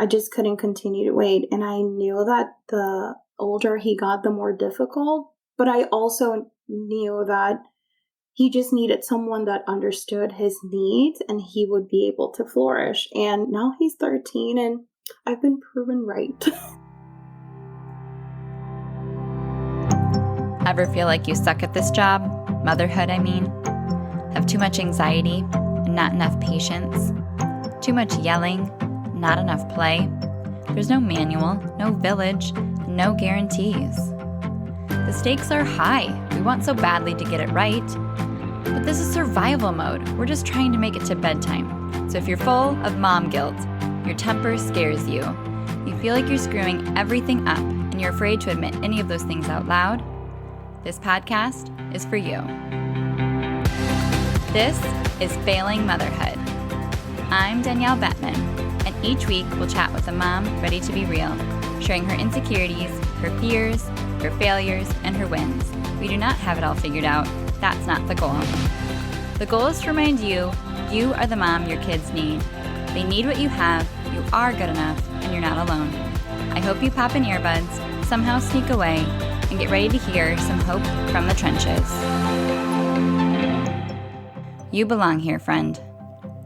I just couldn't continue to wait. And I knew that the older he got, the more difficult. But I also knew that he just needed someone that understood his needs and he would be able to flourish. And now he's 13 and I've been proven right. Ever feel like you suck at this job? Motherhood, I mean. Have too much anxiety and not enough patience? Too much yelling, not enough play? There's no manual, no village, no guarantees. The stakes are high. We want so badly to get it right. But this is survival mode. We're just trying to make it to bedtime. So if you're full of mom guilt, your temper scares you, you feel like you're screwing everything up, and you're afraid to admit any of those things out loud, this podcast is for you. This is Failing Motherhood. I'm Danielle Bettman, and each week we'll chat with a mom ready to be real, sharing her insecurities, her fears, her failures, and her wins. We do not have it all figured out. That's not the goal. The goal is to remind you, you are the mom your kids need. They need what you have, you are good enough, and you're not alone. I hope you pop in earbuds, somehow sneak away, and get ready to hear some hope from the trenches. You belong here, friend.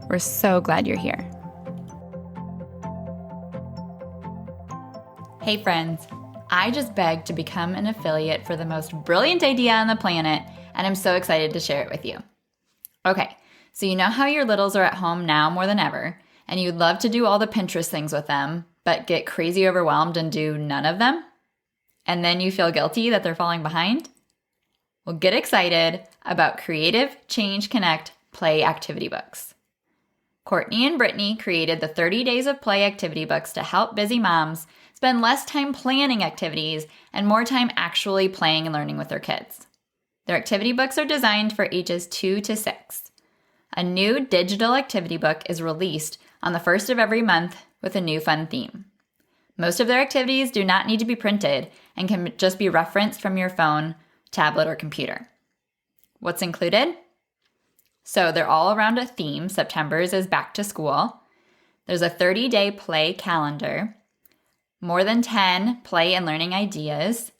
We're so glad you're here. Hey friends, I just begged to become an affiliate for the most brilliant idea on the planet, and I'm so excited to share it with you. Okay, so you know how your littles are at home now more than ever, and you'd love to do all the Pinterest things with them, but get crazy overwhelmed and do none of them? And then you feel guilty that they're falling behind? Well, get excited about Creative Change Connect Play Activity Books. Courtney and Brittany created the 30 Days of Play activity books to help busy moms spend less time planning activities and more time actually playing and learning with their kids. Their activity books are designed for ages 2 to 6. A new digital activity book is released on the first of every month with a new fun theme. Most of their activities do not need to be printed and can just be referenced from your phone, tablet, or computer. What's included? So they're all around a theme. September's is back to school. There's a 30-day play calendar, more than 10 play and learning ideas,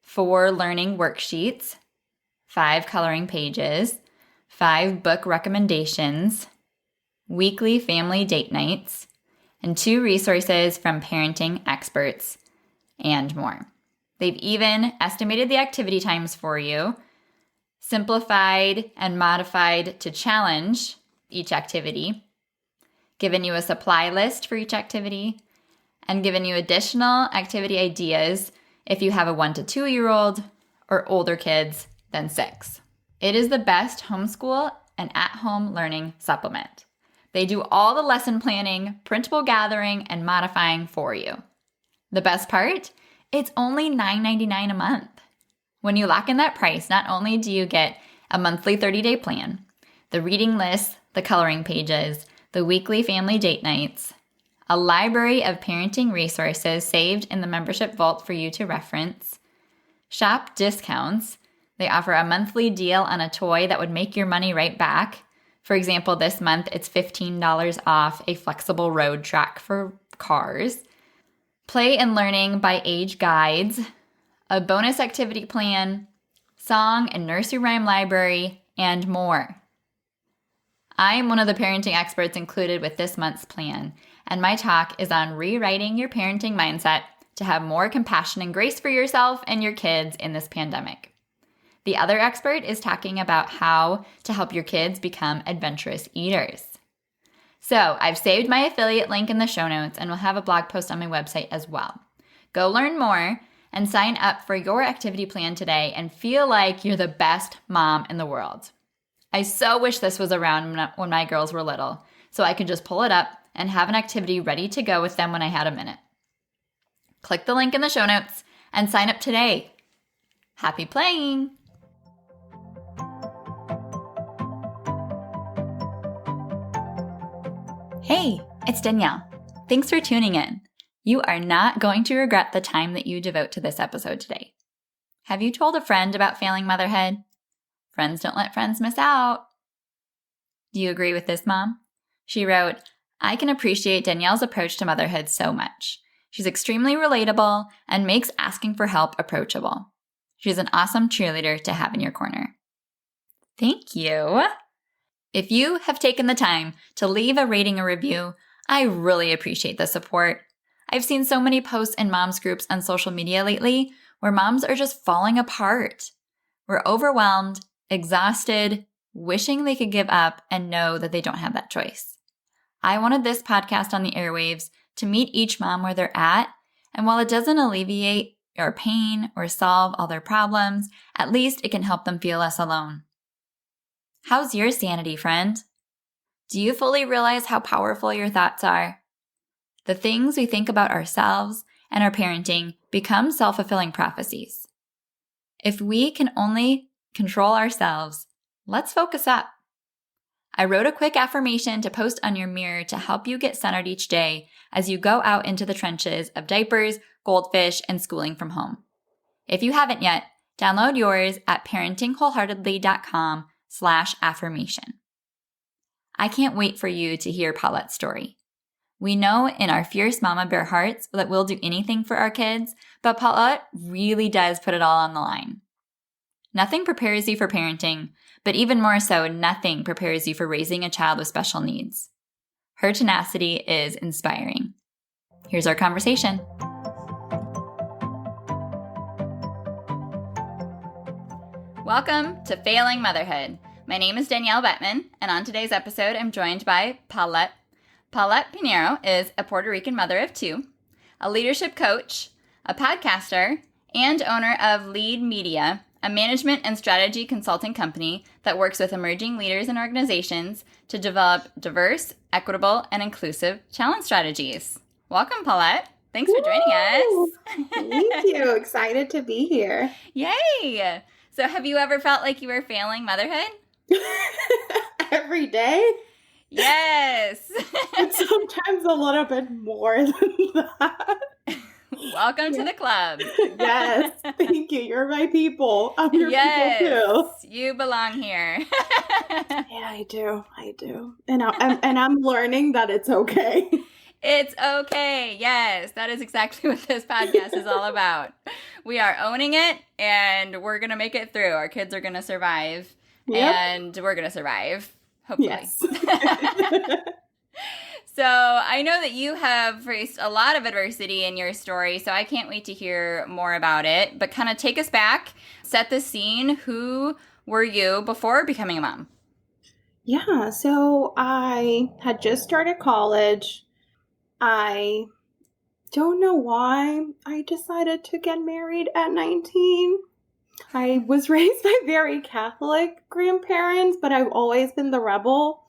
4 learning worksheets, 5 coloring pages, 5 book recommendations, weekly family date nights, and 2 resources from parenting experts, and more. They've even estimated the activity times for you, simplified and modified to challenge each activity, given you a supply list for each activity, and given you additional activity ideas if you have a 1 to 2-year-old or older kids than 6. It is the best homeschool and at-home learning supplement. They do all the lesson planning, printable gathering, and modifying for you. The best part? It's only $9.99 a month. When you lock in that price, not only do you get a monthly 30-day plan, the reading list, the coloring pages, the weekly family date nights, a library of parenting resources saved in the membership vault for you to reference, shop discounts. They offer a monthly deal on a toy that would make your money right back. For example, this month it's $15 off a flexible road track for cars. Play and learning by age guides, a bonus activity plan, song and nursery rhyme library, and more. I am one of the parenting experts included with this month's plan, and my talk is on rewriting your parenting mindset to have more compassion and grace for yourself and your kids in this pandemic. The other expert is talking about how to help your kids become adventurous eaters. So I've saved my affiliate link in the show notes and will have a blog post on my website as well. Go learn more and sign up for your activity plan today and feel like you're the best mom in the world. I so wish this was around when my girls were little, so I could just pull it up and have an activity ready to go with them when I had a minute. Click the link in the show notes and sign up today. Happy playing! Hey, it's Danielle. Thanks for tuning in. You are not going to regret the time that you devote to this episode today. Have you told a friend about failing motherhood? Friends don't let friends miss out. Do you agree with this mom? She wrote, I can appreciate Danielle's approach to motherhood so much. She's extremely relatable and makes asking for help approachable. She's an awesome cheerleader to have in your corner. Thank you. If you have taken the time to leave a rating or review, I really appreciate the support. I've seen so many posts in moms groups on social media lately where moms are just falling apart. We're overwhelmed, exhausted, wishing they could give up and know that they don't have that choice. I wanted this podcast on the airwaves to meet each mom where they're at, and while it doesn't alleviate or pain or solve all their problems, at least it can help them feel less alone. How's your sanity, friend? Do you fully realize how powerful your thoughts are? The things we think about ourselves and our parenting become self-fulfilling prophecies. If we can only control ourselves, let's focus up. I wrote a quick affirmation to post on your mirror to help you get centered each day as you go out into the trenches of diapers, goldfish, and schooling from home. If you haven't yet, download yours at parentingwholeheartedly.com/affirmation. I can't wait for you to hear Paulette's story. We know in our fierce mama bear hearts that we'll do anything for our kids, but Paulette really does put it all on the line. Nothing prepares you for parenting, but even more so, nothing prepares you for raising a child with special needs. Her tenacity is inspiring. Here's our conversation. Welcome to Failing Motherhood. My name is Danielle Bettman, and on today's episode, I'm joined by Paulette. Paulette Piñero is a Puerto Rican mother of two, a leadership coach, a podcaster, and owner of Lead Media, a management and strategy consulting company that works with emerging leaders and organizations to develop diverse, equitable, and inclusive challenge strategies. Welcome, Paulette. Thanks for joining us. Thank you. Excited to be here. Yay! So have you ever felt like you were failing motherhood? Every day? Yes. And sometimes a little bit more than that. Welcome to the club. Yes. Thank you. You're my people. I'm your people too. You belong here. Yeah, I do. And I'm learning that it's okay. It's okay. Yes, that is exactly what this podcast is all about. We are owning it, and we're going to make it through. Our kids are going to survive, and we're going to survive, hopefully. Yes. So I know that you have faced a lot of adversity in your story, so I can't wait to hear more about it. But kind of take us back, set the scene. Who were you before becoming a mom? Yeah, so I had just started college. I don't know why I decided to get married at 19. I was raised by very Catholic grandparents, but I've always been the rebel.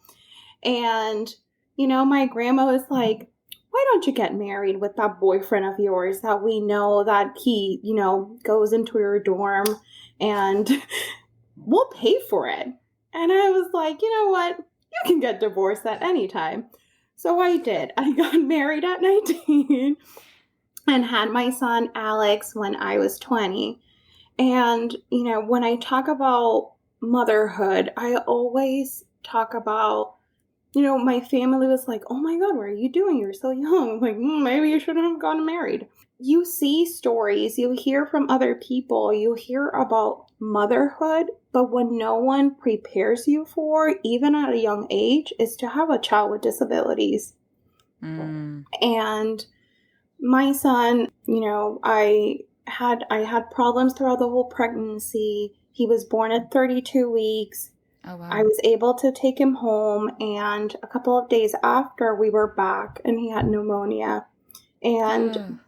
And, you know, my grandma was like, why don't you get married with that boyfriend of yours that we know that he, you know, goes into your dorm and we'll pay for it. And I was like, you know what? You can get divorced at any time. So I did. I got married at 19 and had my son Alex when I was 20. And, you know, when I talk about motherhood, I always talk about, you know, my family was like, oh my God, what are you doing? You're so young. I'm like, maybe you shouldn't have gotten married. You see stories, you hear from other people, you hear about motherhood, but what no one prepares you for, even at a young age, is to have a child with disabilities. And my son, you know, I had problems throughout the whole pregnancy. He was born at 32 weeks. Oh, wow. I was able to take him home, and a couple of days after we were back, and he had pneumonia. And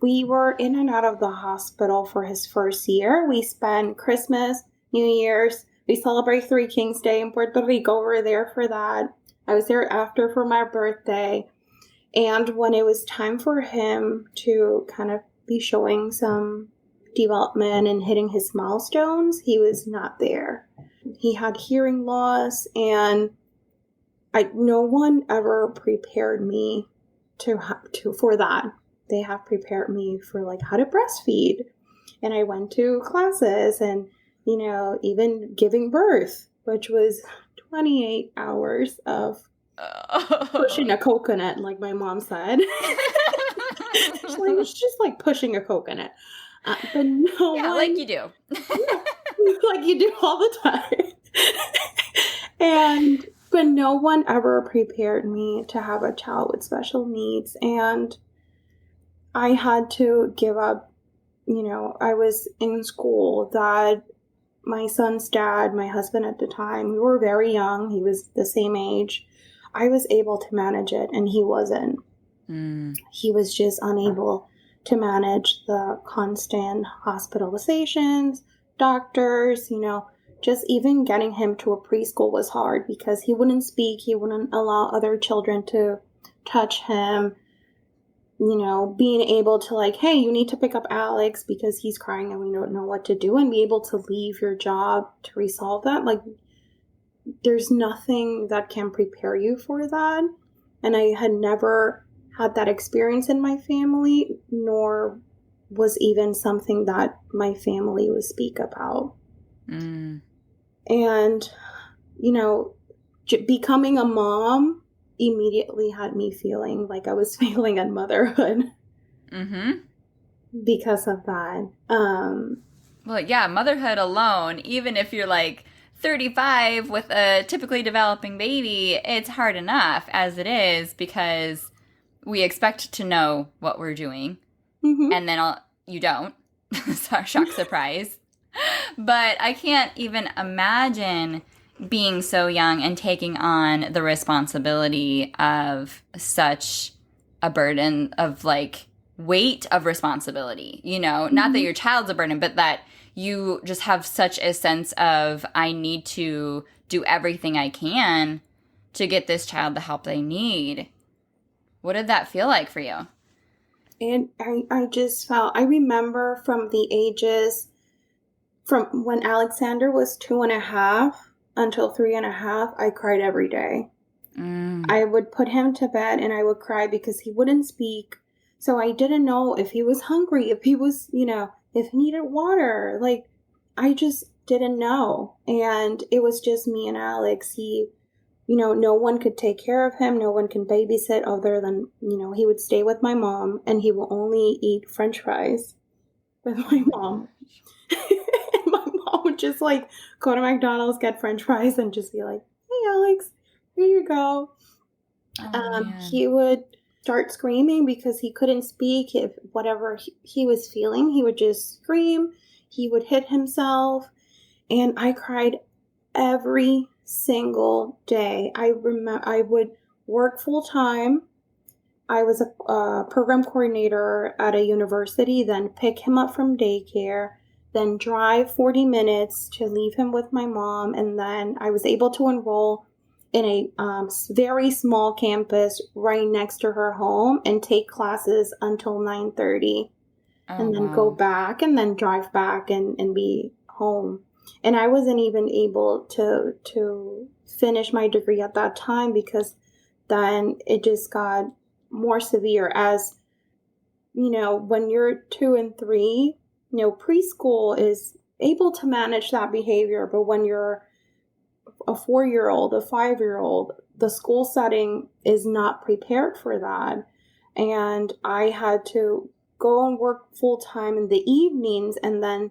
we were in and out of the hospital for his first year. We spent Christmas, New Year's. We celebrate Three Kings Day in Puerto Rico. We were there for that. I was there after for my birthday. And when it was time for him to kind of be showing some development and hitting his milestones, he was not there. He had hearing loss, and no one ever prepared me for that. They have prepared me for like how to breastfeed. And I went to classes and, you know, even giving birth, which was 28 hours of pushing a coconut, like my mom said. She's just like pushing a coconut. But no Yeah, one, like you do. like you do all the time. But no one ever prepared me to have a child with special needs. And I had to give up, I was in school that my son's dad, my husband at the time, we were very young. He was the same age. I was able to manage it and he wasn't. He was just unable to manage the constant hospitalizations, doctors, just even getting him to a preschool was hard because he wouldn't speak. He wouldn't allow other children to touch him. Being able to like, hey, you need to pick up Alex because he's crying and we don't know what to do, and be able to leave your job to resolve that. Like, there's nothing that can prepare you for that. And I had never had that experience in my family, nor was even something that my family would speak about. And, becoming a mom immediately had me feeling like I was failing at motherhood because of that. Well, yeah, motherhood alone, even if you're like 35 with a typically developing baby, it's hard enough as it is because we expect to know what we're doing, and then you don't. Shock, surprise. But I can't even imagine being so young and taking on the responsibility of such a burden of like weight of responsibility, not that your child's a burden, but that you just have such a sense of, I need to do everything I can to get this child the help they need. What did that feel like for you? And I just felt, I remember from the ages, from when Alexander was 2.5 until 3.5, I cried every day. I would put him to bed and I would cry because he wouldn't speak. So I didn't know if he was hungry, if he was, if he needed water. Like, I just didn't know. And it was just me and Alex. He, no one could take care of him. No one can babysit other than, he would stay with my mom and he will only eat French fries with my mom. And my mom would just like go to McDonald's, get French fries, and just be like, hey, Alex, here you go. He would start screaming because he couldn't speak. If whatever he was feeling, he would just scream. He would hit himself. And I cried every single day. I would work full time. I was a program coordinator at a university, then pick him up from daycare, then drive 40 minutes to leave him with my mom. And then I was able to enroll in a very small campus right next to her home and take classes until 9:30 and then go back and then drive back and be home. And I wasn't even able to finish my degree at that time because then it just got more severe as, when you're 2 and 3, preschool is able to manage that behavior. But when you're a 4-year-old, a 5-year-old, the school setting is not prepared for that. And I had to go and work full time in the evenings and then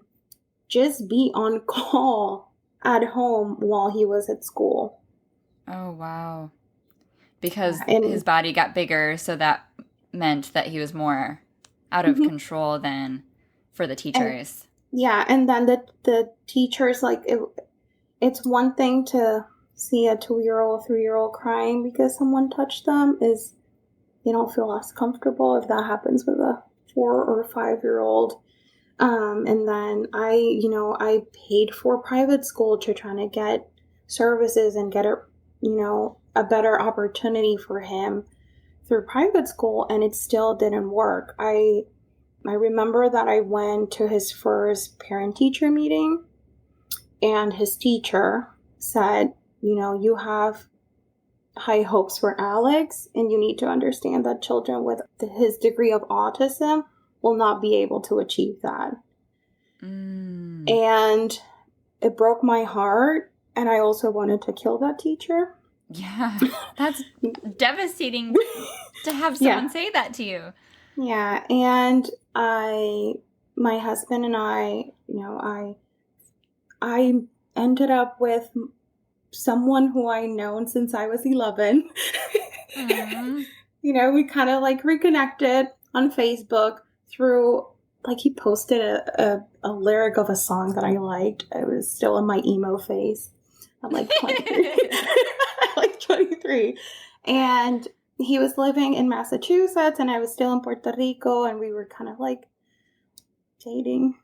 just be on call at home while he was at school. Oh, wow. Because his body got bigger, so that meant that he was more out of control than for the teachers. And then the teachers, like, it's one thing to see a 2-year-old, 3-year-old crying because someone touched them, is they don't feel less comfortable if that happens with a 4 or 5-year-old. And then I paid for private school to try to get services and get a better opportunity for him through private school, and it still didn't work. I remember that I went to his first parent-teacher meeting, and his teacher said, you have high hopes for Alex, and you need to understand that children with his degree of autism will not be able to achieve that. And it broke my heart, and I also wanted to kill that teacher. Yeah, that's devastating to have Yeah. someone say that to you. Yeah, and my husband and I, I ended up with someone who I known since I was 11. Mm. We kind of like reconnected on Facebook through, like, he posted a lyric of a song that I liked. I was still in my emo phase. I'm like 23. Like 23. And he was living in Massachusetts and I was still in Puerto Rico, and we were kind of like dating,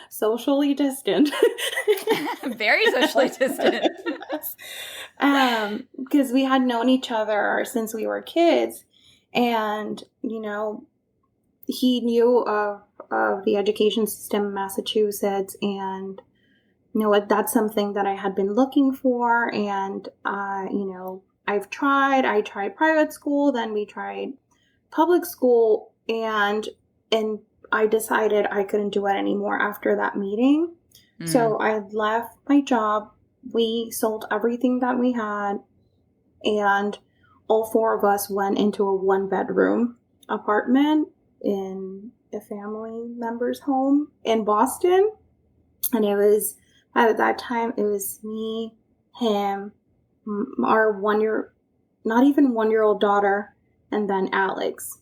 socially distant. Very socially distant. Because we had known each other since we were kids, and he knew of the education system in Massachusetts, and that's something that I had been looking for. And I tried private school, then we tried public school, and I decided I couldn't do it anymore after that meeting. So I left my job. We sold everything that we had, and all four of us went into a 1-bedroom apartment in a family member's home in Boston. And it was, at that time, it was me, him, our not even 1-year-old daughter, and then Alex.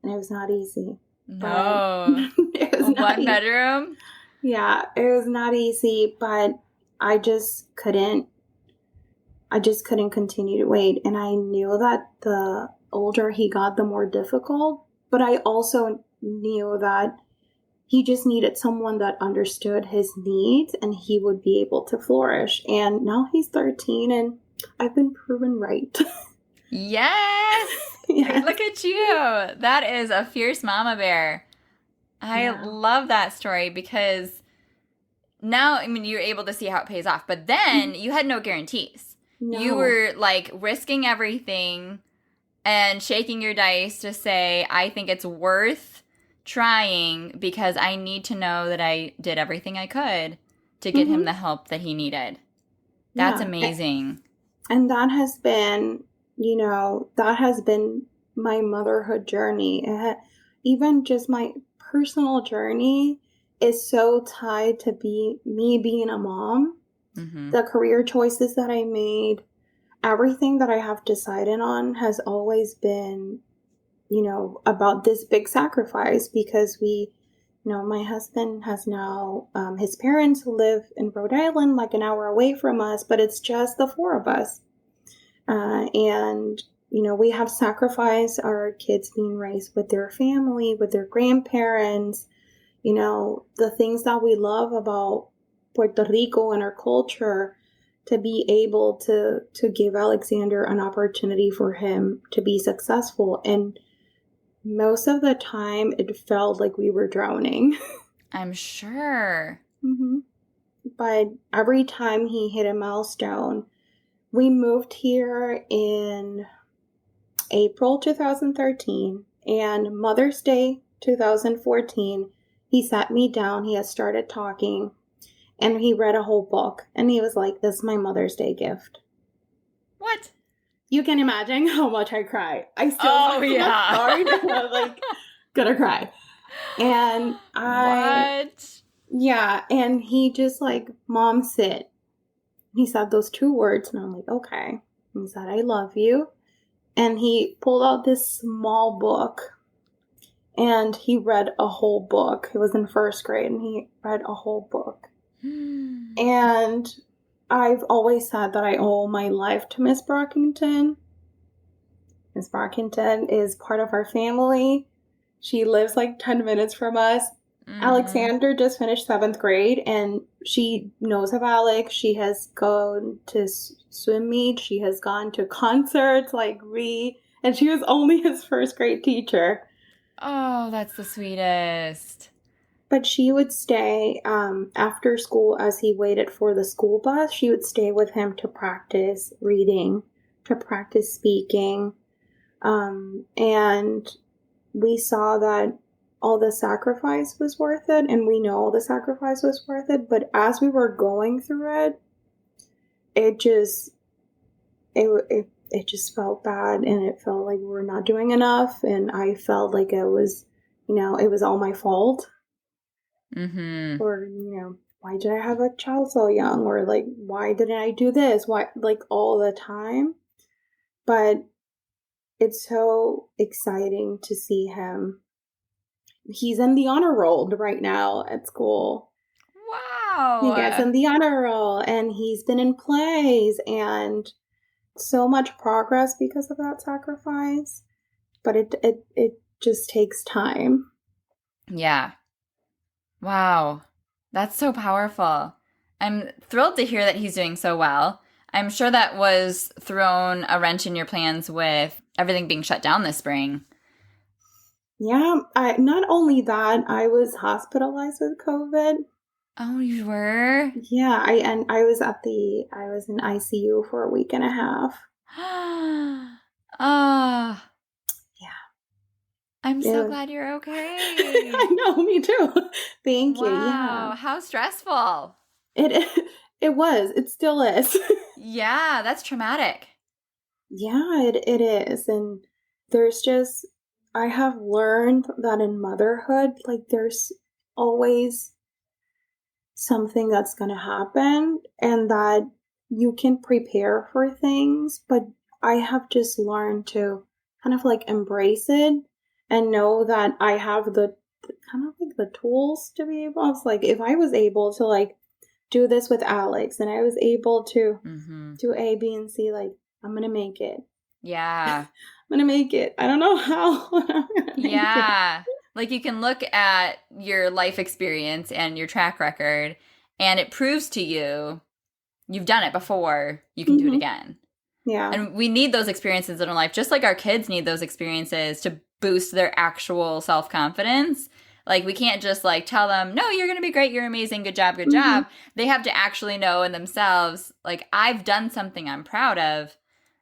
And it was not easy. No. It was not One bedroom? Yeah, it was not easy, but I just couldn't continue to wait. And I knew that the older he got, the more difficult, but I also knew that he just needed someone that understood his needs and he would be able to flourish. And now he's 13 and I've been proven right. Yes! Yes. Look at you. That is a fierce mama bear. I love that story because now, I mean, you're able to see how it pays off, but then you had no guarantees. No. You were like risking everything and shaking your dice to say, I think it's worth trying because I need to know that I did everything I could to get him the help that he needed. That's amazing. And that has been, my motherhood journey. Even just my personal journey is so tied to me being a mom. Mm-hmm. The career choices that I made, everything that I have decided on has always been, about this big sacrifice, because my husband has now, his parents live in Rhode Island, like an hour away from us, but it's just the four of us. And we have sacrificed our kids being raised with their family, with their grandparents, the things that we love about Puerto Rico and our culture, to be able to give Alexander an opportunity for him to be successful. And most of the time it felt like we were drowning. I'm sure. Mm-hmm. But every time he hit a milestone, we moved here in April 2013, and Mother's Day 2014, he sat me down, he had started talking, and he read a whole book, and he was like, this is my Mother's Day gift. What? You can imagine how much I cried. I still sorry, I was like, gonna cry. And What? Yeah, and he just like, Mom, sit. He said those 2 words, and I'm like, okay. And he said, I love you. And he pulled out this small book, and he read a whole book. He was in 1st grade, and he read a whole book. And I've always said that I owe my life to Miss Brockington. Miss Brockington is part of our family. She lives like 10 minutes from us. Alexander just finished 7th grade, and she knows of Alex. She has gone to swim meet. She has gone to concerts and she was only his 1st grade teacher. Oh, that's the sweetest. But she would stay after school as he waited for the school bus. She would stay with him to practice reading, to practice speaking. And we saw that all the sacrifice was worth it, and we know all the sacrifice was worth it. But as we were going through it, it just felt bad, and it felt like we're not doing enough, and I felt like it was, it was all my fault. Mm-hmm. Or, why did I have a child so young? Or like, why didn't I do this? Why, like all the time. But it's so exciting to see him. He's in the honor roll right now at school. Wow. He gets in the honor roll, and he's been in plays, and so much progress because of that sacrifice. But it just takes time. Yeah. Wow. That's so powerful. I'm thrilled to hear that he's doing so well. I'm sure that was thrown a wrench in your plans with everything being shut down this spring. Yeah, not only that, I was hospitalized with COVID. Oh, you were? Yeah, I was in ICU for a week and a half. Oh. Yeah. I'm so glad you're okay. I know, me too. Thank you. Wow, Yeah. how stressful. It was. It still is. Yeah, that's traumatic. Yeah, it is. And I have learned that in motherhood, like there's always something that's going to happen, and that you can prepare for things, but I have just learned to kind of like embrace it and know that I have the kind of like the tools to be able. I was like, if I was able to like do this with Alex, and I was able to do A, B, and C, like I'm going to make it. Yeah. I'm going to make it. I don't know how. Yeah. Like you can look at your life experience and your track record, and it proves to you you've done it before, you can do it again. Yeah. And we need those experiences in our life, just like our kids need those experiences to boost their actual self-confidence. Like we can't just like tell them, no, you're going to be great, you're amazing, good job, good job. They have to actually know in themselves, like I've done something I'm proud of.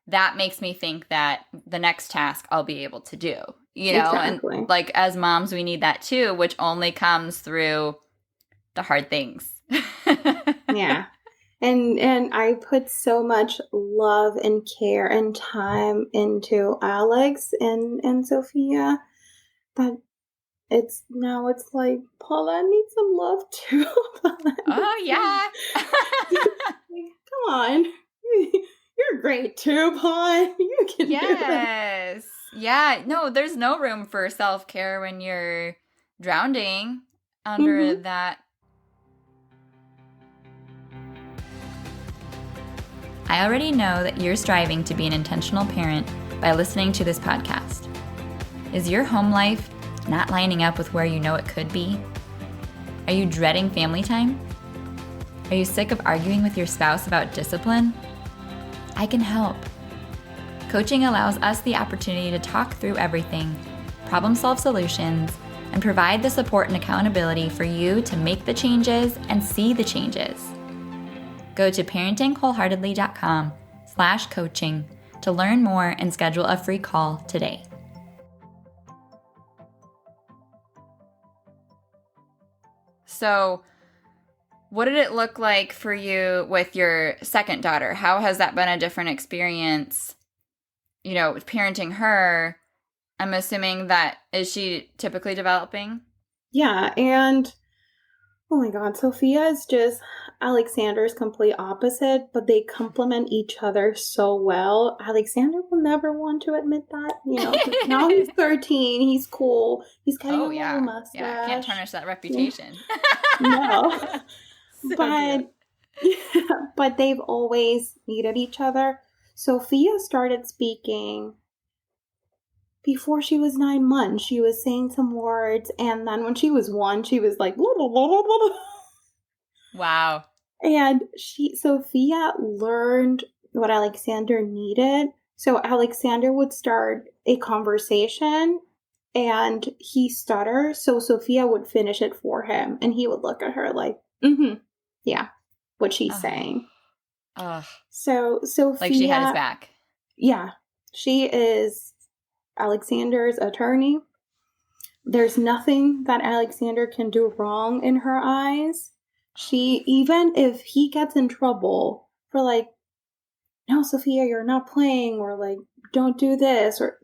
That makes me think that the next task I'll be able to do, Exactly. And like as moms, we need that too, which only comes through the hard things. Yeah. And I put so much love and care and time into Alex and Sophia that it's like, Paula, I need some love too. Oh, yeah. Come on. You're great too, Paula. You can do Yes. Yeah. No, there's no room for self-care when you're drowning under that. I already know that you're striving to be an intentional parent by listening to this podcast. Is your home life not lining up with where you know it could be? Are you dreading family time? Are you sick of arguing with your spouse about discipline? I can help. Coaching allows us the opportunity to talk through everything, problem-solve solutions, and provide the support and accountability for you to make the changes and see the changes. Go to parentingwholeheartedly.com/coaching to learn more and schedule a free call today. So, what did it look like for you with your second daughter? How has that been a different experience? Parenting her, I'm assuming is she typically developing? Yeah, and oh my God, Sophia is just Alexander's complete opposite, but they complement each other so well. Alexander will never want to admit that. Now he's 13, he's cool, he's getting a little mustache. Yeah, can't tarnish that reputation. No. So but they've always needed each other. Sophia started speaking before she was 9 months. She was saying some words, and then when she was 1, she was like, blah, blah, blah, blah, blah. Wow. And Sophia learned what Alexander needed. So Alexander would start a conversation and he stutters. So Sophia would finish it for him, and he would look at her like, yeah, what she's saying. So Sophia, like she had his back. Yeah. She is Alexander's attorney. There's nothing that Alexander can do wrong in her eyes. Even if he gets in trouble for like no, Sophia, you're not playing, or like, don't do this, or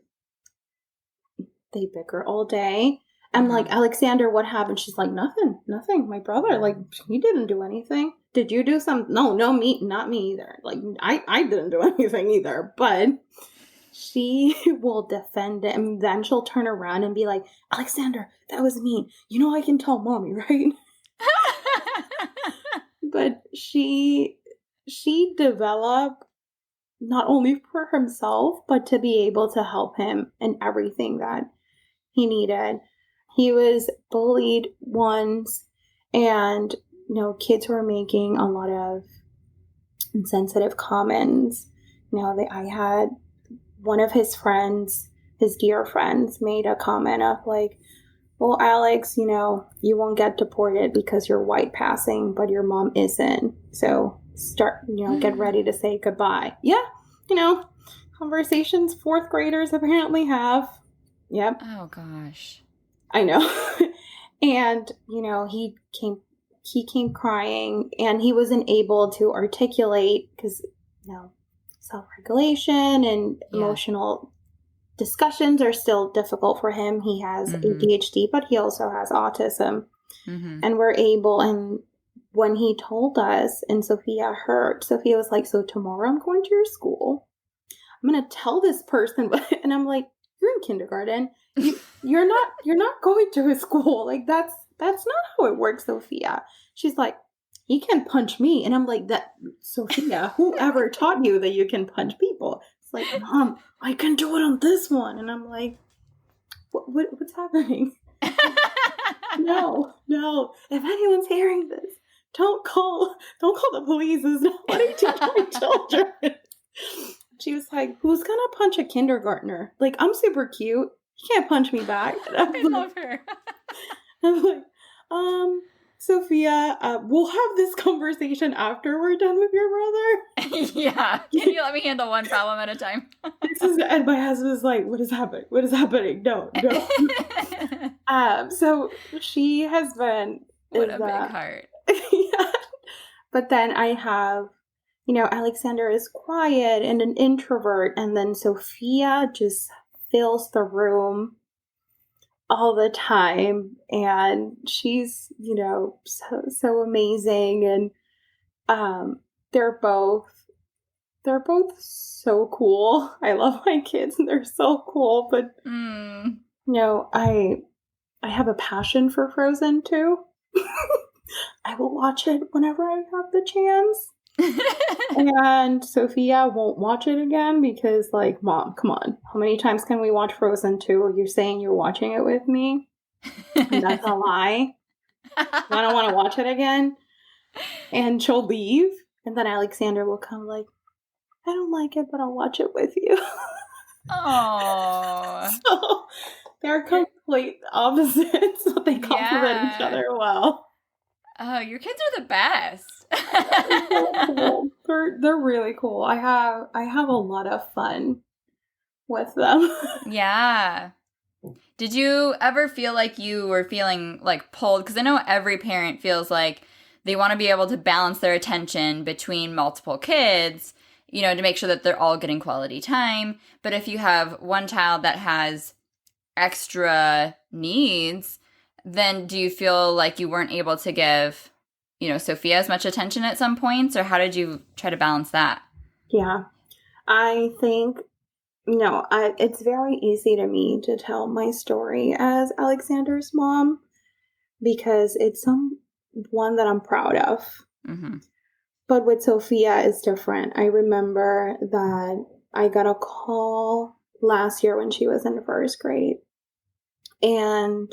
they bicker all day. I'm like, Alexander, what happened? She's like, nothing. My brother, like, he didn't do anything. Did you do something? No, not me either. Like, I didn't do anything either. But she will defend it, and then she'll turn around and be like, Alexander, that was mean. You know I can tell mommy, right? But she developed not only for himself, but to be able to help him in everything that he needed. He was bullied once, and kids were making a lot of insensitive comments. I had one of his friends, his dear friends, made a comment of like, well, Alex, you won't get deported because you're white passing, but your mom isn't. So get ready to say goodbye. Yeah, conversations fourth graders apparently have. Yep. Oh, gosh. I know. And, he came crying, and he wasn't able to articulate because, self-regulation and emotional discussions are still difficult for him. He has ADHD, but he also has autism. And we're able, and when he told us and Sophia heard, Sophia was like, so tomorrow I'm going to your school. I'm going to tell this person, and I'm like, you're in kindergarten. You're not going to a school. Like, that's not how it works, Sophia. She's like, he can punch me. And I'm like, that, Sophia, whoever taught you that you can punch people? It's like, Mom, I can do it on this one. And I'm like, what's happening? No. If anyone's hearing this, don't call the police. It's not what I teach my children. She was like, who's going to punch a kindergartner? Like, I'm super cute. You can't punch me back. I love her. I'm like, Sophia, we'll have this conversation after we're done with your brother. Yeah. Can you let me handle one problem at a time? And my husband's like, what is happening? What is happening? No. So she has been... What a big heart. Yeah. But then I have... Alexander is quiet and an introvert, and then Sophia just fills the room all the time, and she's, so amazing, and they're both so cool. I love my kids, and they're so cool, but I have a passion for Frozen too. I will watch it whenever I have the chance. And Sophia won't watch it again because, like, Mom, come on. How many times can we watch Frozen 2? You're saying you're watching it with me? And that's a lie. I don't want to watch it again. And she'll leave. And then Alexander will come like, I don't like it, but I'll watch it with you. Aww. So they're complete opposites, but they complement each other well. Oh, your kids are the best. They're so cool. They're really cool. I have a lot of fun with them. Yeah. Did you ever feel like you were feeling like pulled? Because I know every parent feels like they want to be able to balance their attention between multiple kids, to make sure that they're all getting quality time. But if you have one child that has extra needs, then do you feel like you weren't able to give, Sophia as much attention at some points, or how did you try to balance that? Yeah, I think, it's very easy to me to tell my story as Alexander's mom because it's one that I'm proud of. But with Sophia, it's different. I remember that I got a call last year when she was in first grade, and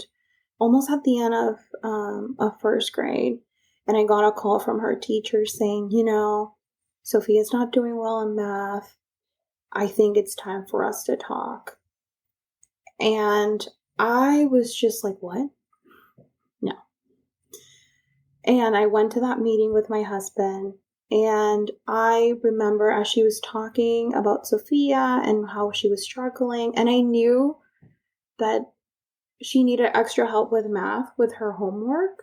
almost at the end of first grade, and I got a call from her teacher saying, Sophia's not doing well in math. I think it's time for us to talk. And I was just like, what? No. And I went to that meeting with my husband, and I remember as she was talking about Sophia and how she was struggling, and I knew that she needed extra help with math with her homework,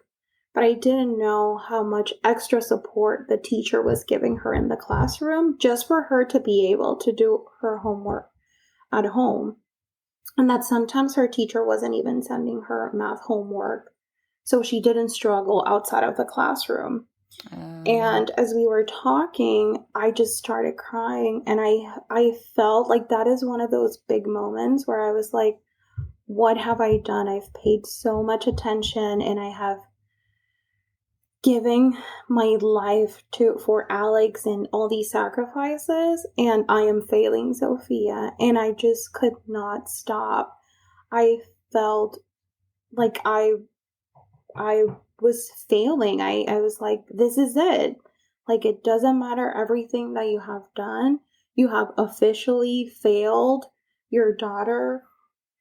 but I didn't know how much extra support the teacher was giving her in the classroom just for her to be able to do her homework at home. And that sometimes her teacher wasn't even sending her math homework, so she didn't struggle outside of the classroom. And as we were talking, I just started crying, and I felt like that is one of those big moments where I was like, what have I done? I've paid so much attention, and I have given my life for Alex and all these sacrifices, and I am failing Sophia, and I just could not stop. I felt like I was failing. I was like, this is it. Like, it doesn't matter everything that you have done. You have officially failed your daughter.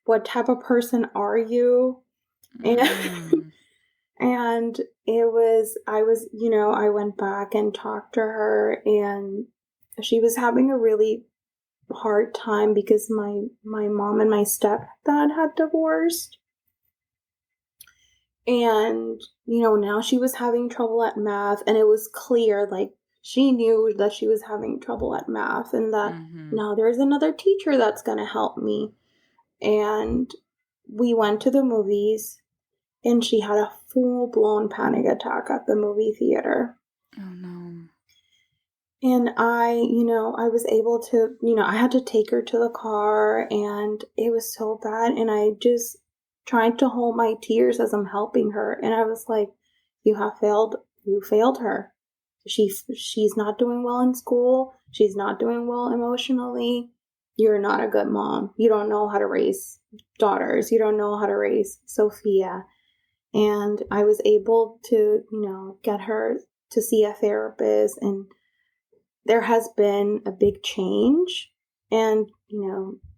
What type of person are you? And and I went back and talked to her, and she was having a really hard time because my mom and my stepdad had divorced. And, now she was having trouble at math, and it was clear, like, she knew that she was having trouble at math, and that now there's another teacher that's going to help me. And we went to the movies, and she had a full-blown panic attack at the movie theater. Oh, no. And I was able to, I had to take her to the car, and it was so bad, and I just tried to hold my tears as I'm helping her, and I was like, you failed her. She's not doing well in school. She's not doing well emotionally. You're not a good mom. You don't know how to raise daughters. You don't know how to raise Sophia. And I was able to, get her to see a therapist, and there has been a big change. And,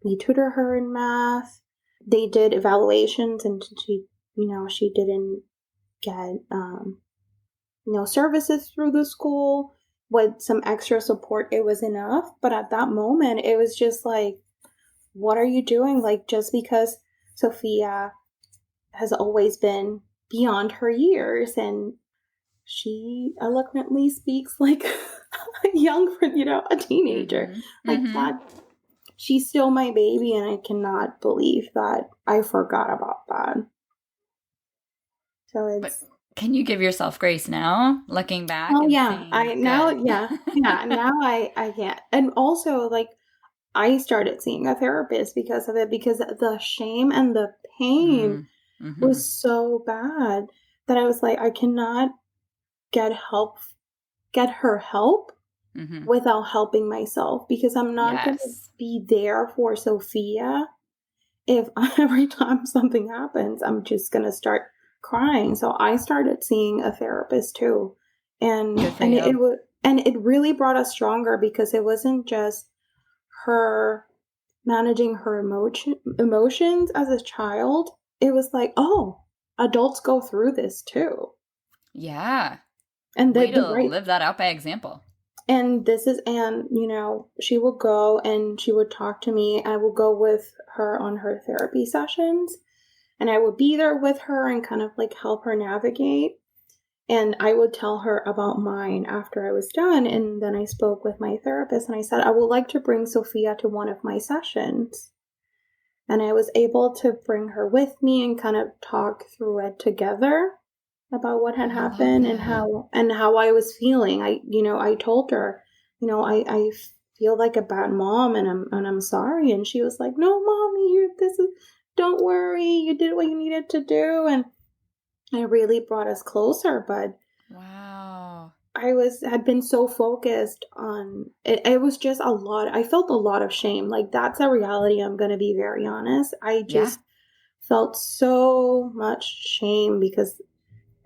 we tutor her in math. They did evaluations, and she didn't get, services through the school. With some extra support, it was enough. But at that moment, it was just like, what are you doing? Like, just because Sophia has always been beyond her years, and she eloquently speaks like a young, a teenager. Like that. She's still my baby, and I cannot believe that I forgot about that. So it's... But can you give yourself grace now, looking back? Oh, and yeah. saying, Now I can't. And also, like, I started seeing a therapist because of it, because the shame and the pain was so bad that I was like, I cannot get her help without helping myself, because I'm not going to be there for Sophia if every time something happens, I'm just going to start crying. So I started seeing a therapist too. And it really brought us stronger, because it wasn't just her managing her emotions as a child. It was like, oh, adults go through this too. Yeah. And way to live that out by example. And she would go and she would talk to me. I would go with her on her therapy sessions, and I would be there with her and kind of like help her navigate. And I would tell her about mine after I was done. And then I spoke with my therapist, and I said, I would like to bring Sophia to one of my sessions. And I was able to bring her with me and kind of talk through it together about what had happened and how I was feeling. I told her, I feel like a bad mom, and I'm sorry. And she was like, no, mommy, don't worry. You did what you needed to do. And it really brought us closer. But wow, I had been so focused on it. It was just a lot. I felt a lot of shame. Like, that's a reality. I'm going to be very honest. I just felt so much shame because,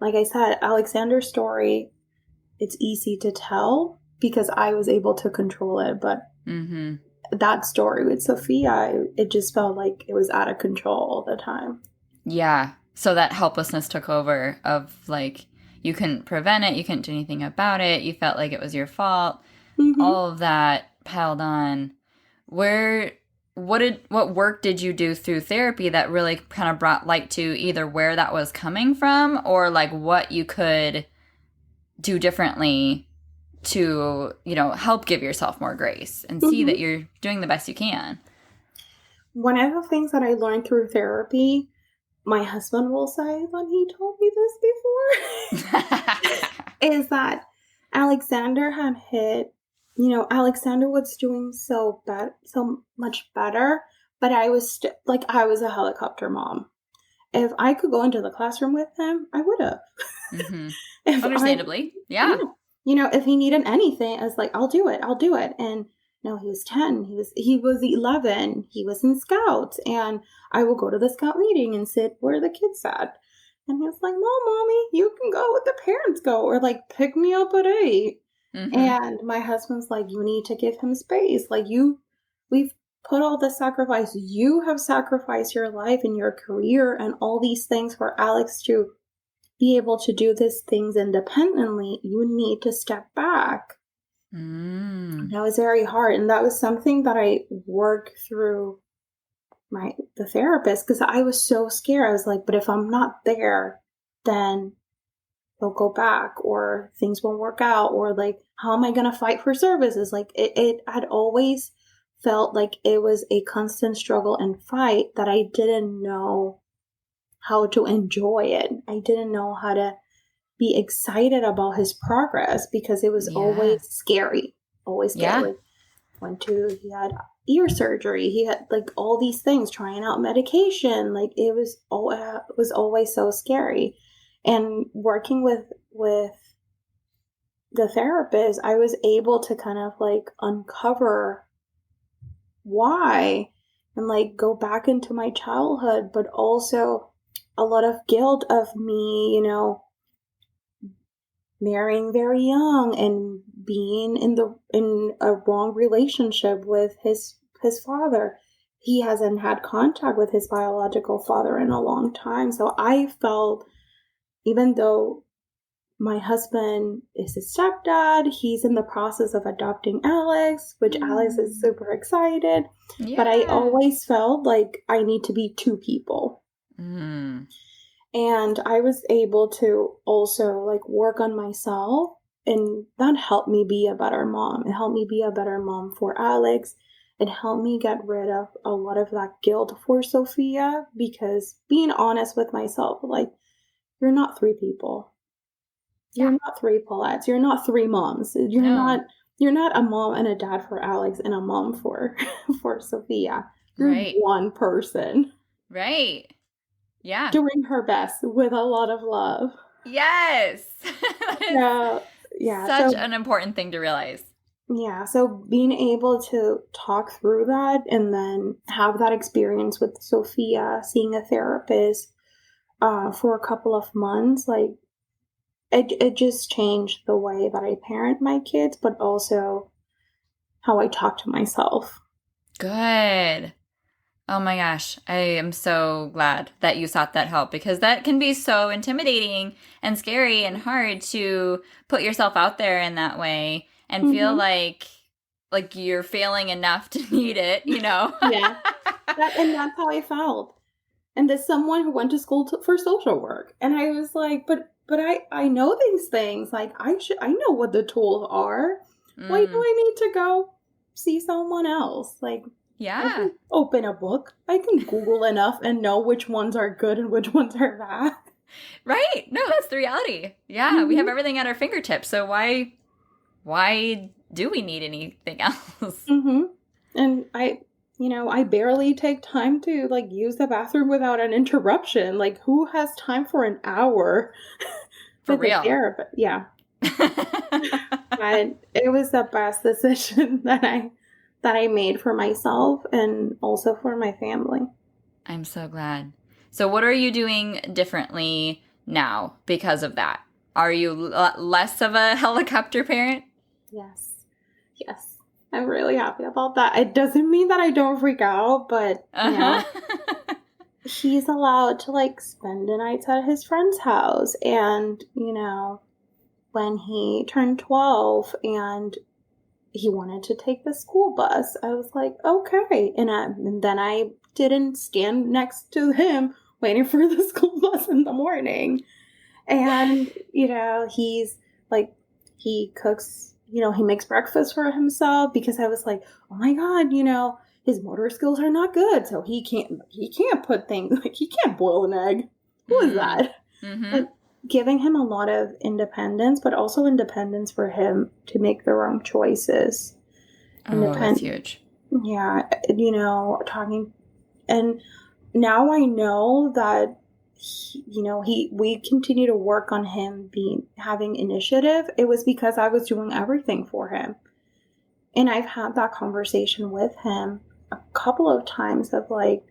like I said, Alexander's story, it's easy to tell because I was able to control it. But that story with Sophia, it just felt like it was out of control all the time. Yeah. So that helplessness took over of, like, you couldn't prevent it. You couldn't do anything about it. You felt like it was your fault. All of that piled on. Where what work did you do through therapy that really kind of brought light to either where that was coming from or like what you could do differently to, help give yourself more grace and see that you're doing the best you can? One of the things that I learned through therapy, my husband will say when he told me this before, is that Alexander had hit, Alexander was doing so much better, but I was I was a helicopter mom. If I could go into the classroom with him, I would have. Mm-hmm. Understandably. Yeah. If he needed anything, I was like, I'll do it. And no, he was 10. He was 11. He was in Scouts. And I will go to the Scout meeting and sit where the kids sat. And he was like, Mommy, you can go with the parents go. Or like, pick me up at 8. Mm-hmm. And my husband's like, you need to give him space. Like we've put all the sacrifice. You have sacrificed your life and your career and all these things for Alex to be able to do these things independently. You need to step back. That was very hard. And that was something that I worked through the therapist, because I was so scared. I was like, but if I'm not there, then they'll go back or things won't work out, or like, how am I going to fight for services? Like it had always felt like it was a constant struggle and fight that I didn't know how to enjoy it. I didn't know how to be excited about his progress because it was always scary. Yeah. Like, he had ear surgery. He had like all these things, trying out medication. Like it was always so scary. And working with the therapist, I was able to kind of like uncover why and like go back into my childhood, but also a lot of guilt of me, marrying very young and being in a wrong relationship with his father. He hasn't had contact with his biological father in a long time. So I felt, even though my husband is his stepdad, he's in the process of adopting Alex, which Alex is super excited. Yeah. But I always felt like I need to be two people. And I was able to also like work on myself, and that helped me be a better mom. It helped me be a better mom for Alex. It helped me get rid of a lot of that guilt for Sophia, because being honest with myself, like, you're not three people. You're not three Paulettes. You're not three moms. You're not a mom and a dad for Alex and a mom for Sophia. You're one person. Right. Yeah. Doing her best with a lot of love. Yes. Such an important thing to realize. Yeah. So being able to talk through that and then have that experience with Sophia, seeing a therapist for a couple of months, like it just changed the way that I parent my kids, but also how I talk to myself. Good. Oh my gosh, I am so glad that you sought that help, because that can be so intimidating and scary and hard to put yourself out there in that way and feel like you're failing enough to need it, Yeah. And that's how I felt. And there's someone who went to school for social work. And I was like, but I know these things. Like, I know what the tools are. Why do I need to go see someone else? Like, yeah. I can open a book. I can Google enough and know which ones are good and which ones are bad. Right. No, that's the reality. Yeah. We have everything at our fingertips. So why do we need anything else? And I barely take time to like use the bathroom without an interruption. Like, who has time for an hour? For real. Therapist? Yeah. But it was the best decision that I made for myself and also for my family. I'm so glad. So what are you doing differently now because of that? Are you less of a helicopter parent? Yes. I'm really happy about that. It doesn't mean that I don't freak out, but he's allowed to like spend the nights at his friend's house. And, when he turned 12 and he wanted to take the school bus. I was like, okay. And then I didn't stand next to him waiting for the school bus in the morning. And, he's like, he cooks, he makes breakfast for himself, because I was like, oh my God, his motor skills are not good. So he can't put things, like, he can't boil an egg. Who is that? Mm-hmm. But giving him a lot of independence, but also independence for him to make the wrong choices. Oh, that's huge. Yeah. Talking, and now I know that we continue to work on him having initiative. It was because I was doing everything for him. And I've had that conversation with him a couple of times of like,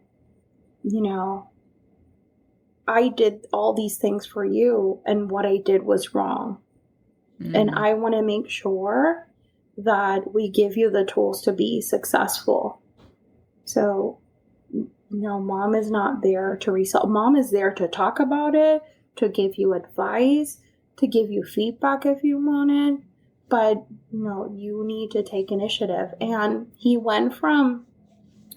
I did all these things for you, and what I did was wrong. And I want to make sure that we give you the tools to be successful. So, mom is not there to resolve. Mom is there to talk about it, to give you advice, to give you feedback if you want it. But, you need to take initiative. And he went from,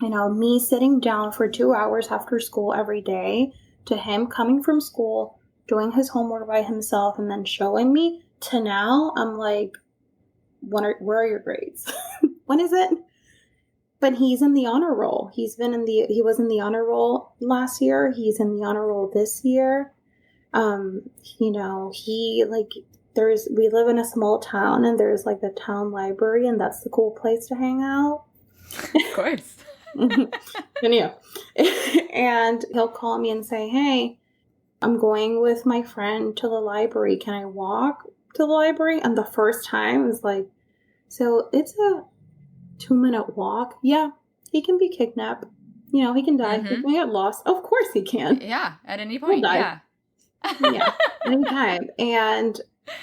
me sitting down for 2 hours after school every day to him coming from school, doing his homework by himself, and then showing me, to now I'm like, where are your grades? When is it? But he's in the honor roll. He was in the honor roll last year. He's in the honor roll this year. We live in a small town, and there's like the town library, and that's the cool place to hang out. Of course. And he'll call me and say, hey, I'm going with my friend to the library. Can I walk to the library? And the first time it was like, so it's a 2-minute walk. Yeah, he can be kidnapped. He can die. He can get lost. Of course he can. Yeah, at any point. Yeah. Yeah, anytime. And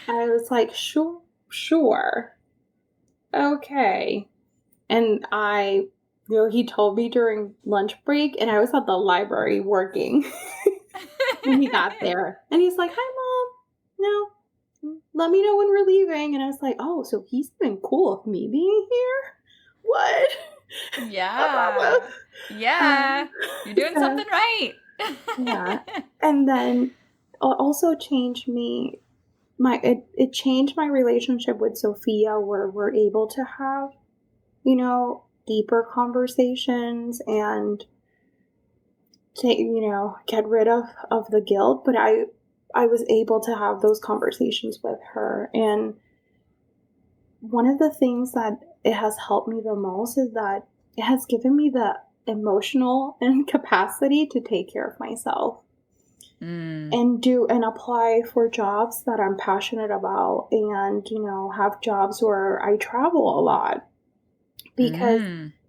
I was like, sure. Okay. And he told me during lunch break, and I was at the library working when he got there. And he's like, hi, Mom. No, let me know when we're leaving. And I was like, oh, so he's been cool with me being here? What? Yeah. Yeah. You're doing something right. Yeah. And then also changed me. It changed my relationship with Sophia, where we're able to have, deeper conversations and get rid of the guilt. But I was able to have those conversations with her. And one of the things that it has helped me the most is that it has given me the emotional and capacity to take care of myself and apply for jobs that I'm passionate about, and, have jobs where I travel a lot, because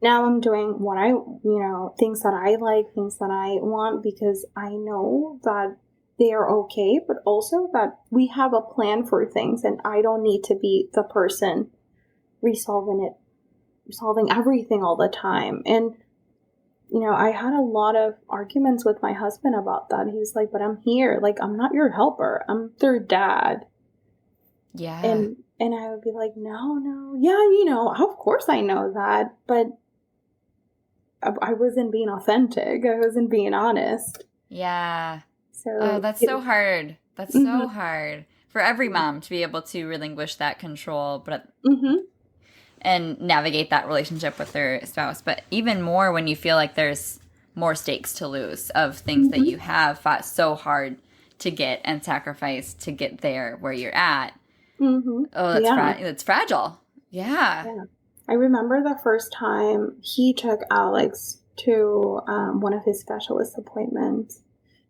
now I'm doing what things that I like, things that I want, because I know that they are okay, but also that we have a plan for things, and I don't need to be the person resolving everything all the time. And I had a lot of arguments with my husband about that. He was like, but I'm here. Like, I'm not your helper. I'm their dad. Yeah. And I would be like, no. Yeah, of course I know that. But I wasn't being authentic. I wasn't being honest. Yeah. So that's so hard. That's so hard for every mom to be able to relinquish that control, but and navigate that relationship with their spouse. But even more when you feel like there's more stakes to lose of things that you have fought so hard to get and sacrifice to get there where you're at. Oh, that's fragile. Yeah. I remember the first time he took Alex to one of his specialist appointments.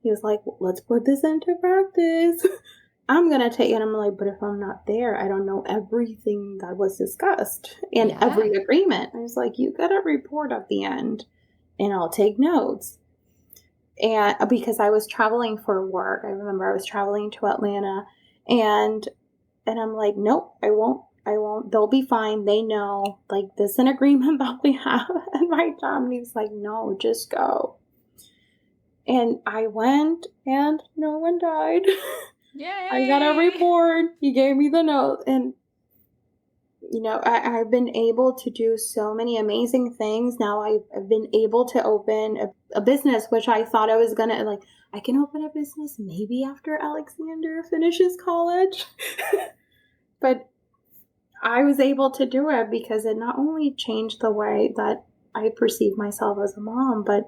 He was like, let's put this into practice. I'm going to take it. And I'm like, but if I'm not there, I don't know everything that was discussed and every agreement. I was like, you got a report at the end and I'll take notes. And because I was traveling for work, I remember I was traveling to Atlanta, and I'm like, nope, I won't. They'll be fine. They know, like, this is an agreement that we have. And my dad, and he was like, no, just go. And I went, and no one died. Yay! I got a report. He gave me the note. And I've been able to do so many amazing things. Now I've been able to open a business, which I thought I was going to, like, I can open a business maybe after Alexander finishes college. But I was able to do it because it not only changed the way that I perceive myself as a mom, but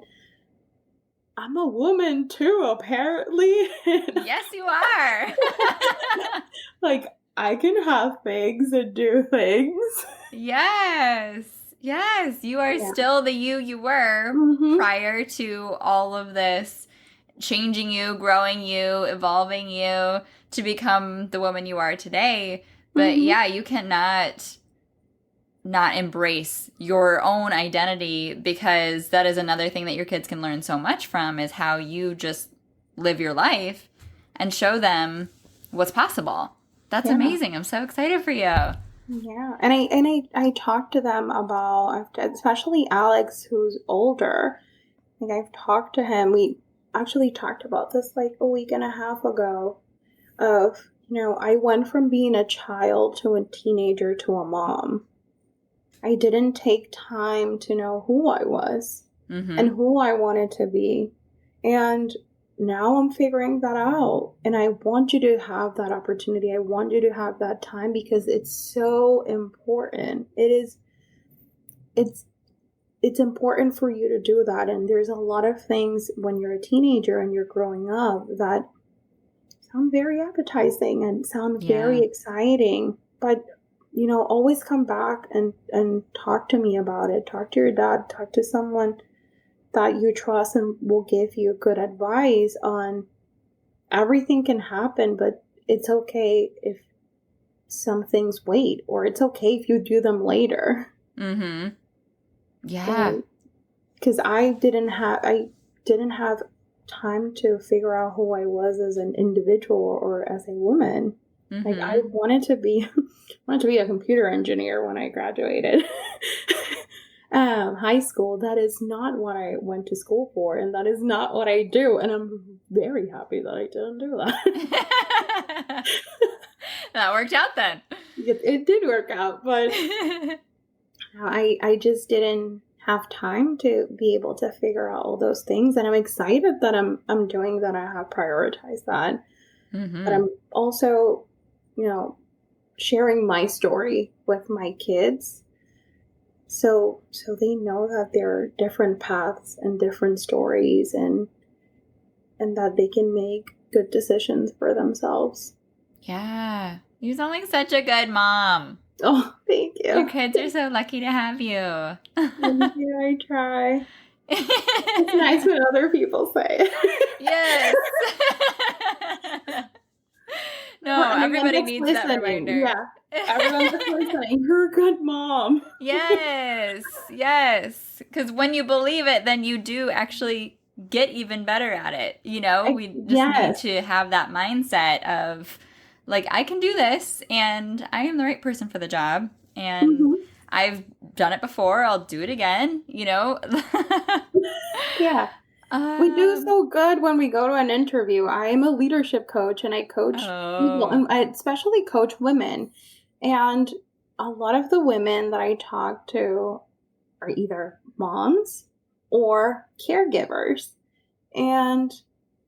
I'm a woman too, apparently. Yes, you are. Like, I can have things and do things. Yes. Yes. You are still the you were prior to all of this changing you, growing you, evolving you to become the woman you are today. But yeah, you cannot not embrace your own identity, because that is another thing that your kids can learn so much from, is how you just live your life and show them what's possible. That's amazing. I'm so excited for you. Yeah. And I talked to them about, especially Alex, who's older. Like, I've talked to him. We actually talked about this like a week and a half ago of, I went from being a child to a teenager to a mom. I didn't take time to know who I was and who I wanted to be. And now I'm figuring that out. And I want you to have that opportunity. I want you to have that time, because it's so important. It's important for you to do that. And there's a lot of things when you're a teenager and you're growing up that sound very appetizing and sound very exciting. But, always come back and talk to me about it. Talk to your dad. Talk to someone that you trust and will give you good advice on everything can happen, but it's okay if some things wait, or it's okay if you do them later. Yeah. Because I didn't have time to figure out who I was as an individual or as a woman. Like, I wanted to be a computer engineer when I graduated high school. That is not what I went to school for, and that is not what I do. And I'm very happy that I didn't do that. That worked out then. It did work out, but I just didn't have time to be able to figure out all those things. And I'm excited that I'm doing that. I have prioritized that. But I'm also, sharing my story with my kids. So they know that there are different paths and different stories, and that they can make good decisions for themselves. Yeah. You sound like such a good mom. Oh, thank you. Your kids are so lucky to have you. Thank you. I try. It's nice when other people say it. Yes. No, everybody needs that reminder. Yeah. Everyone's listening. You're a good mom. Yes. Yes. Because when you believe it, then you do actually get even better at it. We just need to have that mindset of, like, I can do this, and I am the right person for the job, and I've done it before. I'll do it again, Yeah. We do so good when we go to an interview. I am a leadership coach, and I coach people, and I especially coach women. And a lot of the women that I talk to are either moms or caregivers. And,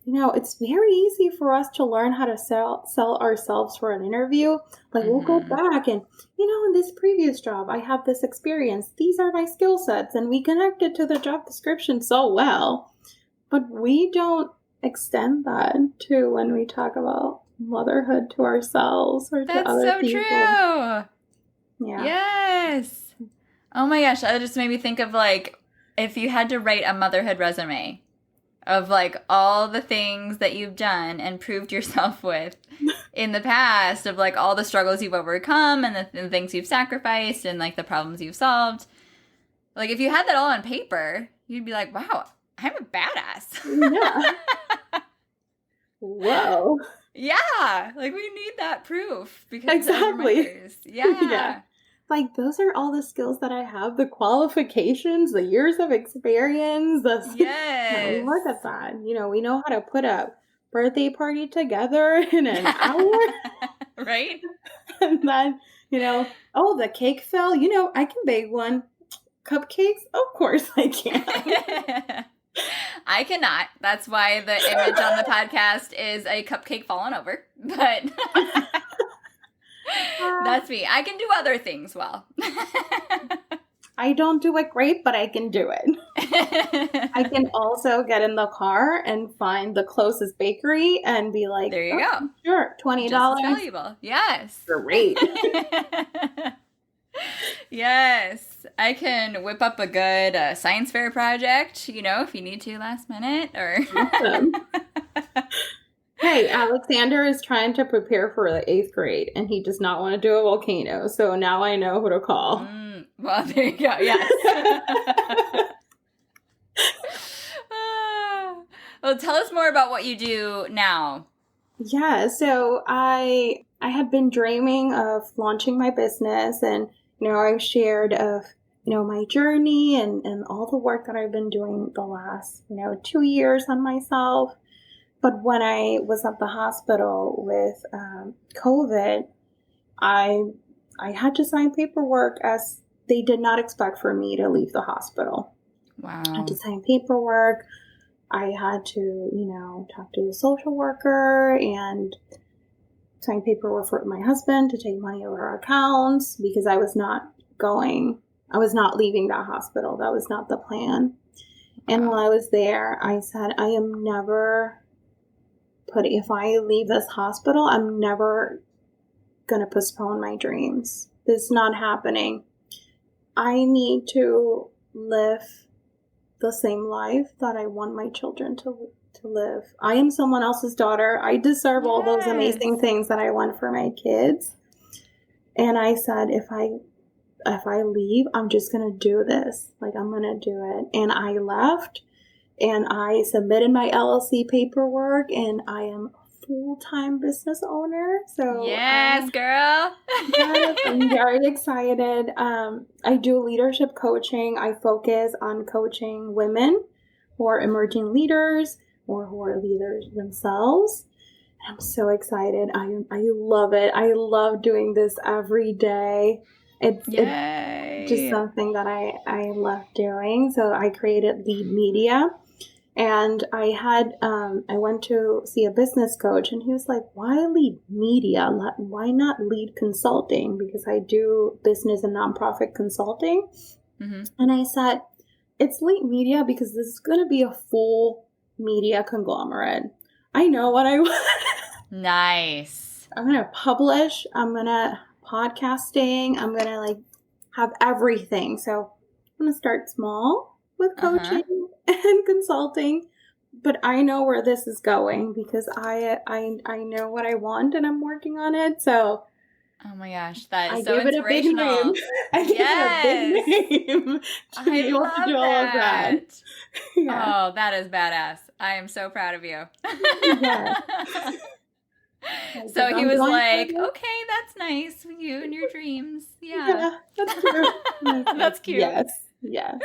it's very easy for us to learn how to sell ourselves for an interview. Like, we'll go back and, in this previous job, I have this experience. These are my skill sets. And we connected to the job description so well. But we don't extend that to when we talk about motherhood to ourselves or to other people. That's so true. Yeah. Yes. Oh my gosh, that just made me think of, like, if you had to write a motherhood resume of, like, all the things that you've done and proved yourself with in the past, of, like, all the struggles you've overcome and the things you've sacrificed and, like, the problems you've solved. Like, if you had that all on paper, you'd be like, wow, I'm a badass. Yeah. Whoa. Yeah. Like, we need that proof. Because exactly. Yeah. Like, those are all the skills that I have, the qualifications, the years of experience. Yes. Look at that. We know how to put a birthday party together in an hour. Right? And then, oh, the cake fell. I can bake one. Cupcakes? Of course I can. I cannot. That's why the image on the podcast is a cupcake falling over. But that's me. I can do other things well. I don't do it great, but I can do it. I can also get in the car and find the closest bakery and be like, there you go. Sure, $20. Just as valuable. Yes. Great. Yes. I can whip up a good science fair project, if you need to last minute or. Awesome. Hey, Alexander is trying to prepare for the 8th grade, and he does not want to do a volcano. So now I know who to call. Well, there you go. Yes. Well, tell us more about what you do now. Yeah, so I had been dreaming of launching my business, and I've shared of my journey and all the work that I've been doing the last 2 years on myself. But when I was at the hospital with COVID, I had to sign paperwork as they did not expect for me to leave the hospital. Wow. I had to sign paperwork. I had to, talk to the social worker and sign paperwork for my husband to take money over our accounts because I was not leaving that hospital. That was not the plan. And while I was there, I said, if I leave this hospital, I'm never going to postpone my dreams. This is not happening. I need to live the same life that I want my children to live. I am someone else's daughter. I deserve all those amazing things that I want for my kids. And I said, if I leave, I'm just going to do this. I'm going to do it. And I left. And I submitted my LLC paperwork, and I am a full-time business owner. So yes, girl. Yes, I'm very excited. I do leadership coaching. I focus on coaching women who are emerging leaders or who are leaders themselves. I'm so excited. I love it. I love doing this every day. It's just something that I love doing. So I created Lead Media. And I went to see a business coach, and he was like, why lead media? Why not lead consulting? Because I do business and nonprofit consulting. Mm-hmm. And I said, it's lead media because this is going to be a full media conglomerate. I know what I want. Nice. I'm going to publish. I'm going to podcasting. I'm going to have everything. So I'm going to start small with coaching. And consulting, but I know where this is going because I know what I want and I'm working on it. So, oh my gosh, that is so inspirational. I gave it a big name to be able to do all of that. Yeah. Oh, that is badass. I am so proud of you. Yeah. So he was like, okay, that's nice. You and your dreams. Yeah, that's cute. That's cute. Yes.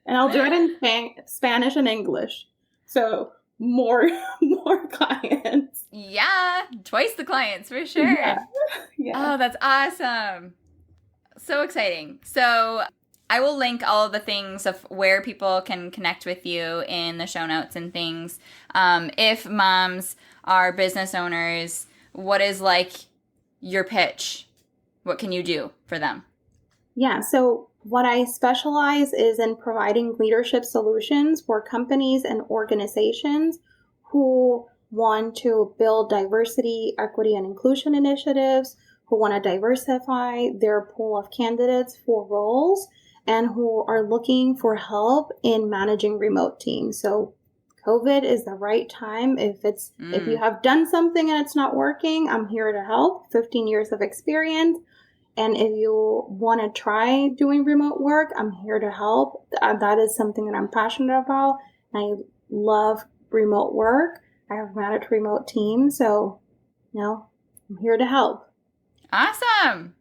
And I'll do it in Spanish and English. So more clients. Yeah. Twice the clients for sure. Yeah. Oh, that's awesome. So exciting. So I will link all of the things of where people can connect with you in the show notes and things. If moms are business owners, what is your pitch? What can you do for them? Yeah. So what I specialize is in providing leadership solutions for companies and organizations who want to build diversity, equity, and inclusion initiatives, who want to diversify their pool of candidates for roles, and who are looking for help in managing remote teams. So COVID is the right time. If you have done something and it's not working, I'm here to help. 15 years of experience. And if you want to try doing remote work, I'm here to help. That is something that I'm passionate about. I love remote work. I have managed remote teams. So, I'm here to help. Awesome.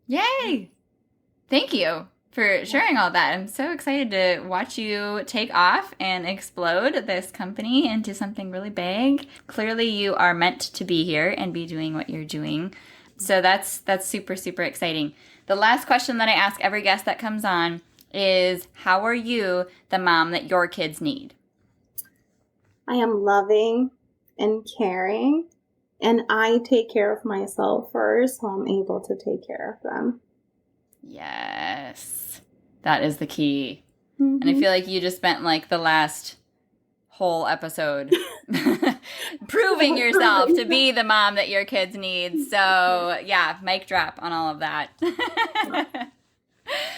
Yay. Thank you for sharing all that. I'm so excited to watch you take off and explode this company into something really big. Clearly, you are meant to be here and be doing what you're doing. So that's super, super exciting. The last question that I ask every guest that comes on is, how are you the mom that your kids need? I am loving and caring, and I take care of myself first, so I'm able to take care of them. Yes. That is the key. Mm-hmm. And I feel like you just spent like the last whole episode proving yourself to be the mom that your kids need. So yeah, mic drop on all of that.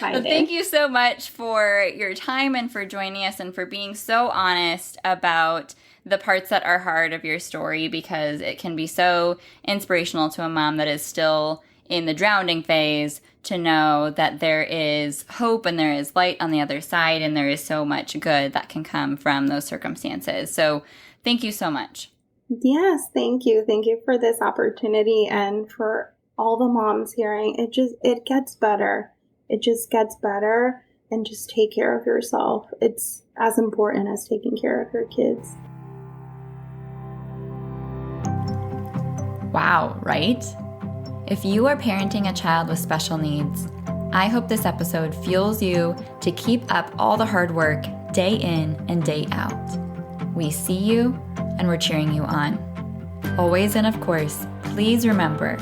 Well, thank you so much for your time and for joining us and for being so honest about the parts that are hard of your story, because it can be so inspirational to a mom that is still in the drowning phase to know that there is hope and there is light on the other side, and there is so much good that can come from those circumstances. So thank you so much. Yes, thank you. Thank you for this opportunity, and for all the moms hearing. It gets better. It just gets better, and just take care of yourself. It's as important as taking care of your kids. Wow, right? If you are parenting a child with special needs, I hope this episode fuels you to keep up all the hard work day in and day out. We see you, and we're cheering you on. Always and of course, please remember,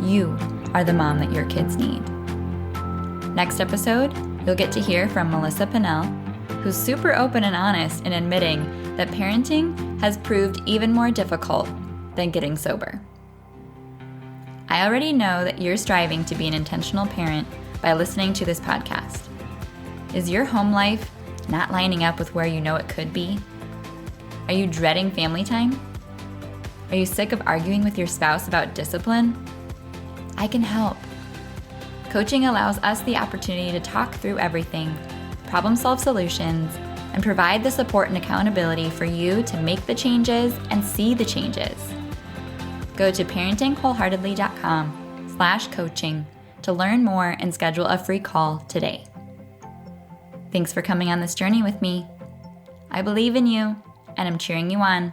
you are the mom that your kids need. Next episode, you'll get to hear from Melissa Pinnell, who's super open and honest in admitting that parenting has proved even more difficult than getting sober. I already know that you're striving to be an intentional parent by listening to this podcast. Is your home life not lining up with where you know it could be? Are you dreading family time? Are you sick of arguing with your spouse about discipline? I can help. Coaching allows us the opportunity to talk through everything, problem-solve solutions, and provide the support and accountability for you to make the changes and see the changes. Go to parentingwholeheartedly.com/coaching to learn more and schedule a free call today. Thanks for coming on this journey with me. I believe in you, and I'm cheering you on.